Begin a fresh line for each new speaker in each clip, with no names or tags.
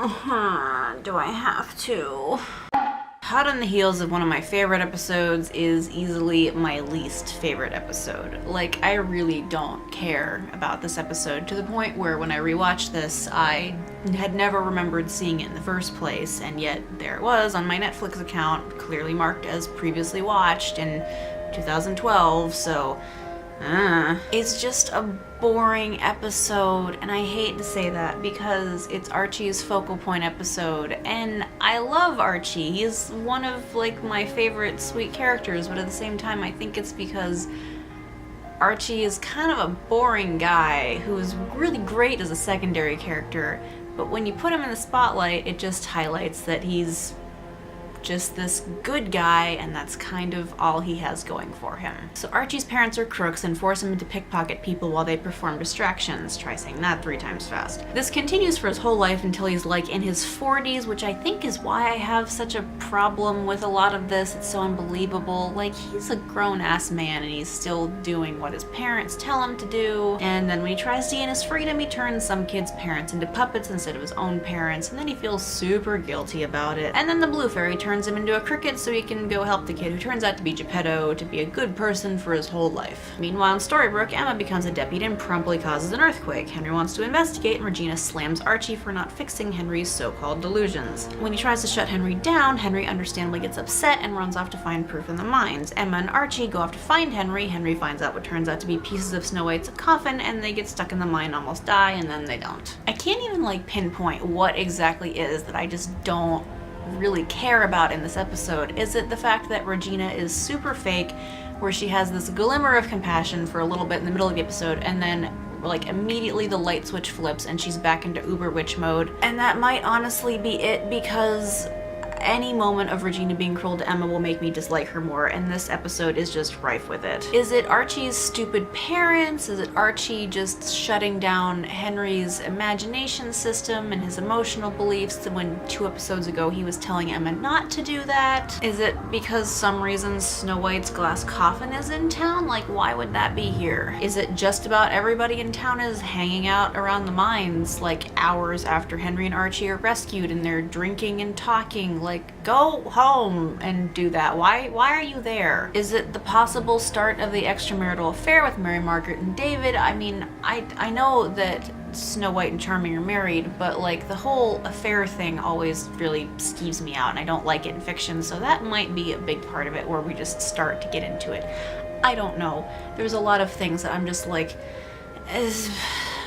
Do I have to? Hot on the heels of one of my favorite episodes is easily my least favorite episode. Like, I really don't care about this episode to the point where when I rewatched this, I had never remembered seeing it in the first place, and yet there it was on my Netflix account, clearly marked as previously watched in 2012, so it's just a boring episode, and I hate to say that because it's Archie's focal point episode, and I love Archie. He's one of, like, my favorite sweet characters, but at the same time I think it's because Archie is kind of a boring guy who is really great as a secondary character, but when you put him in the spotlight, it just highlights that he's just this good guy, and that's kind of all he has going for him. So Archie's parents are crooks and force him to pickpocket people while they perform distractions. Try saying that 3 times fast. This continues for his whole life until he's like in his 40s, which I think is why I have such a problem with a lot of this. It's so unbelievable. Like, he's a grown-ass man and he's still doing what his parents tell him to do, and then when he tries to gain his freedom, he turns some kids' parents into puppets instead of his own parents, and then he feels super guilty about it. And then the Blue Fairy turns him into a cricket so he can go help the kid who turns out to be Geppetto to be a good person for his whole life. Meanwhile in Storybrooke, Emma becomes a deputy and promptly causes an earthquake. Henry wants to investigate and Regina slams Archie for not fixing Henry's so-called delusions. When he tries to shut Henry down, Henry understandably gets upset and runs off to find proof in the mines. Emma and Archie go off to find Henry. Henry finds out what turns out to be pieces of Snow White's coffin, and they get stuck in the mine, almost die, and then they don't. I can't even like pinpoint what exactly is that I just don't really care about in this episode. Is it the fact that Regina is super fake, where she has this glimmer of compassion for a little bit in the middle of the episode, and then like immediately the light switch flips and she's back into uber witch mode? And that might honestly be it, because any moment of Regina being cruel to Emma will make me dislike her more, and this episode is just rife with it. Is it Archie's stupid parents? Is it Archie just shutting down Henry's imagination system and his emotional beliefs when 2 episodes ago he was telling Emma not to do that? Is it because some reason Snow White's glass coffin is in town? Like, why would that be here? Is it just about everybody in town is hanging out around the mines like hours after Henry and Archie are rescued, and they're drinking and talking? Like, go home and do that. Why are you there? Is it the possible start of the extramarital affair with Mary Margaret and David? I mean, I know that Snow White and Charming are married, but like the whole affair thing always really skeeves me out, and I don't like it in fiction, so that might be a big part of it where we just start to get into it. I don't know. There's a lot of things that I'm just like,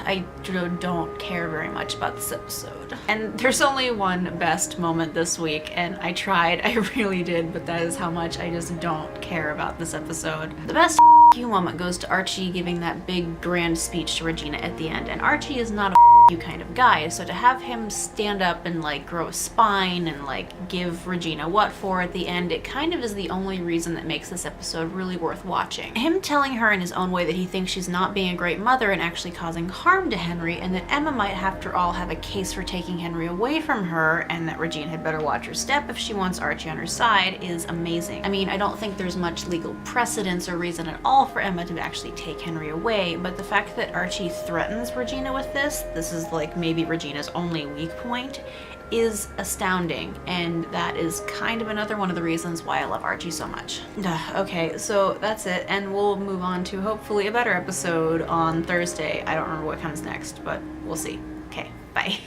I don't care very much about this episode. And there's only one best moment this week, and I tried, I really did, but that is how much I just don't care about this episode. The best you moment goes to Archie giving that big grand speech to Regina at the end, and Archie is not a you kind of guy, so to have him stand up and like grow a spine and like give Regina what for at the end, it kind of is the only reason that makes this episode really worth watching. Him telling her in his own way that he thinks she's not being a great mother and actually causing harm to Henry, and that Emma might after all have a case for taking Henry away from her, and that Regina had better watch her step if she wants Archie on her side, is amazing. I mean, I don't think there's much legal precedence or reason at all for Emma to actually take Henry away, but the fact that Archie threatens Regina with this is like maybe Regina's only weak point, is astounding, and that is kind of another one of the reasons why I love Archie so much. Okay, so that's it, and we'll move on to hopefully a better episode on Thursday. I don't remember what comes next, but we'll see. Okay, bye.